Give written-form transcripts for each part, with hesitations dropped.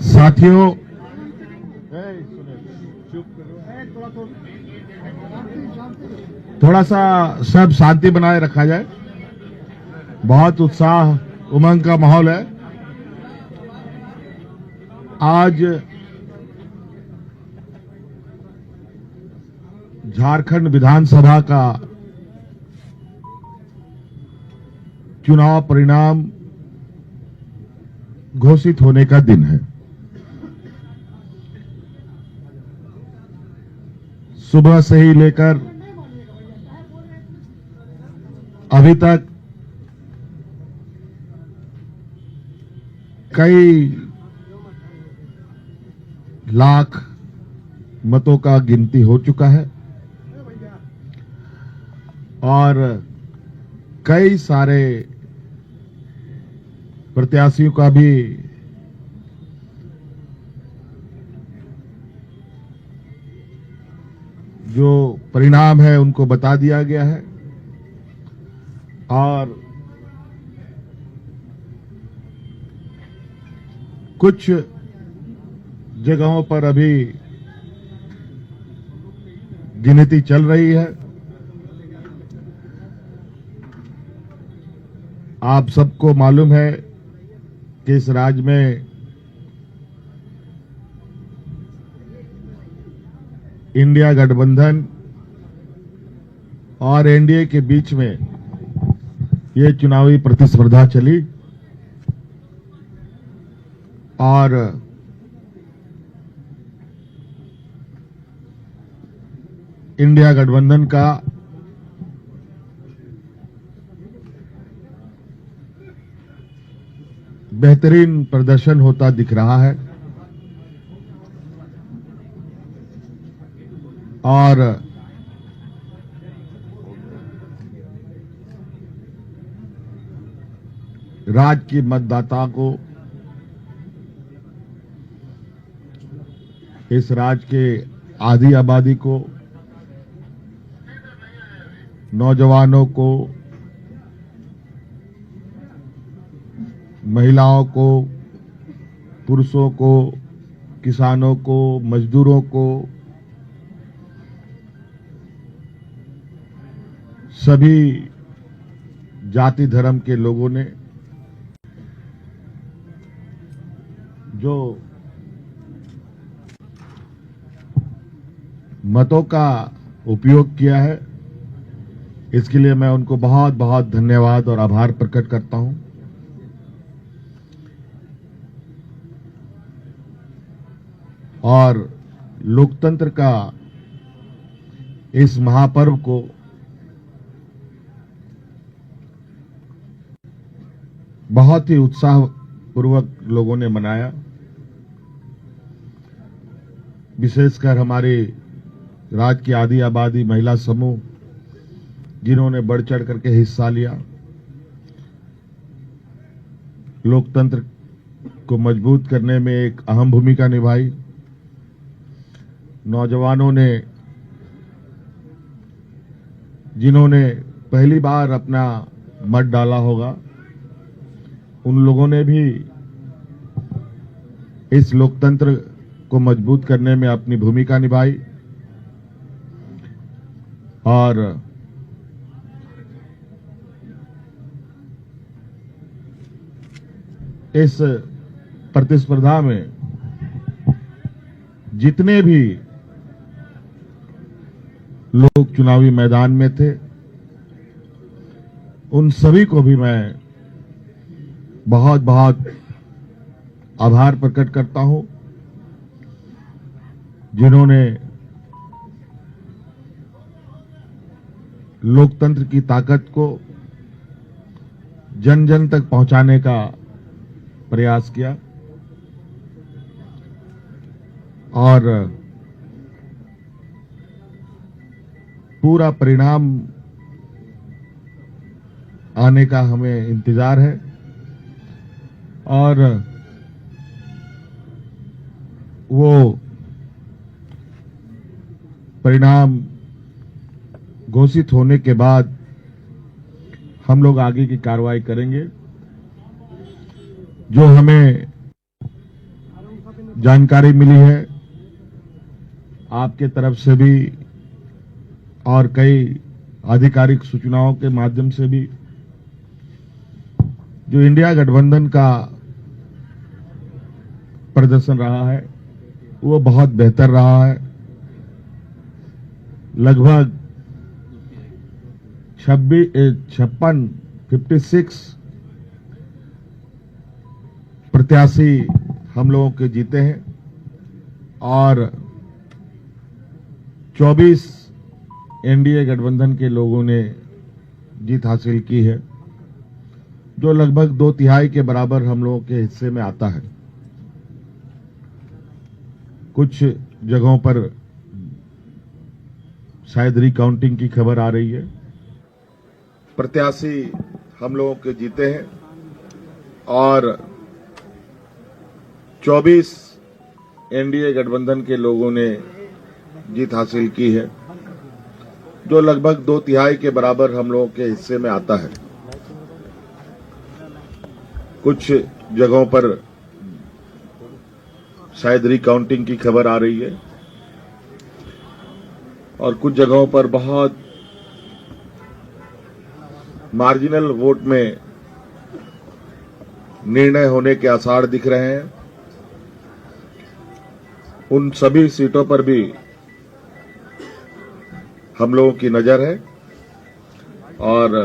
साथियों, थोड़ा सा सब शांति बनाए रखा जाए। बहुत उत्साह उमंग का माहौल है। आज झारखंड विधानसभा का चुनाव परिणाम घोषित होने का दिन है। सुबह से ही लेकर अभी तक कई लाख मतों का गिनती हो चुका है और कई सारे प्रत्याशियों का भी जो परिणाम है उनको बता दिया गया है और कुछ जगहों पर अभी गिनती चल रही है। आप सबको मालूम है कि इस राज्य में इंडिया गठबंधन और एनडीए के बीच में ये चुनावी प्रतिस्पर्धा चली और इंडिया गठबंधन का बेहतरीन प्रदर्शन होता दिख रहा है और राज्य की मतदाता को, इस राज्य के आधी आबादी को, नौजवानों को, महिलाओं को, पुरुषों को, किसानों को, मजदूरों को, सभी जाति धर्म के लोगों ने जो मतों का उपयोग किया है, इसके लिए मैं उनको बहुत बहुत धन्यवाद और आभार प्रकट करता हूं। और लोकतंत्र का इस महापर्व को बहुत ही उत्साहपूर्वक लोगों ने मनाया। विशेषकर हमारे राज्य की आधी आबादी महिला समूह जिन्होंने बढ़ चढ़ करके हिस्सा लिया, लोकतंत्र को मजबूत करने में एक अहम भूमिका निभाई। नौजवानों ने, जिन्होंने पहली बार अपना मत डाला होगा, उन लोगों ने भी इस लोकतंत्र को मजबूत करने में अपनी भूमिका निभाई और इस प्रतिस्पर्धा में जितने भी लोग चुनावी मैदान में थे, उन सभी को भी मैं बहुत बहुत आभार प्रकट करता हूं, जिन्होंने लोकतंत्र की ताकत को जन जन तक पहुंचाने का प्रयास किया और पूरा परिणाम आने का हमें इंतजार है और वो परिणाम घोषित होने के बाद हम लोग आगे की कार्रवाई करेंगे। जो हमें जानकारी मिली है आपके तरफ से भी और कई आधिकारिक सूचनाओं के माध्यम से भी, जो इंडिया गठबंधन का प्रदर्शन रहा है वो बहुत बेहतर रहा है। लगभग 56 प्रत्याशी हम लोगों के जीते हैं और 24 एनडीए गठबंधन के लोगों ने जीत हासिल की है, जो लगभग 2/3 के बराबर हम लोगों के हिस्से में आता है। कुछ जगहों पर शायद रिकाउंटिंग की खबर आ रही है। प्रत्याशी हम लोगों के जीते हैं और 24 एनडीए गठबंधन के लोगों ने जीत हासिल की है, जो लगभग 2/3 के बराबर हम लोगों के हिस्से में आता है। कुछ जगहों पर शायद रिकाउंटिंग की खबर आ रही है और कुछ जगहों पर बहुत मार्जिनल वोट में निर्णय होने के आसार दिख रहे हैं। उन सभी सीटों पर भी हम लोगों की नजर है और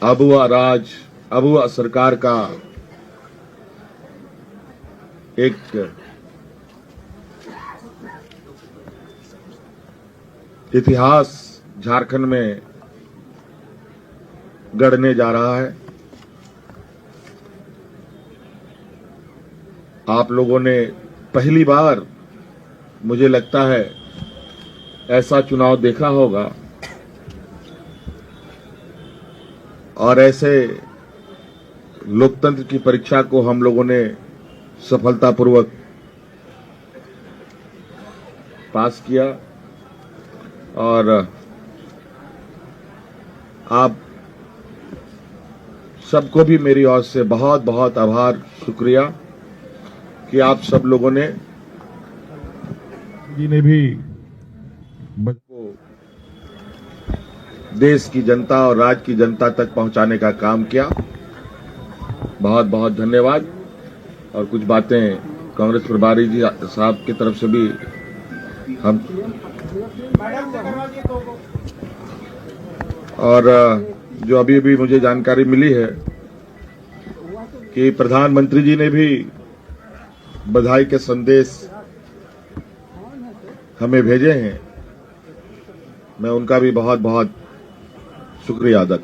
अबुआ सरकार का एक इतिहास झारखंड में गढ़ने जा रहा है। आप लोगों ने पहली बार, मुझे लगता है, ऐसा चुनाव देखा होगा और ऐसे लोकतंत्र की परीक्षा को हम लोगों ने सफलतापूर्वक पास किया और आप सबको भी मेरी ओर से बहुत बहुत आभार, शुक्रिया कि आप सब लोगों ने भी को देश की जनता और राज्य की जनता तक पहुंचाने का काम किया। बहुत बहुत धन्यवाद। और कुछ बातें कांग्रेस प्रभारी जी साहब की तरफ से भी हम और जो अभी अभी मुझे जानकारी मिली है कि प्रधानमंत्री जी ने भी बधाई के संदेश हमें भेजे हैं। मैं उनका भी बहुत बहुत शुक्रिया अदा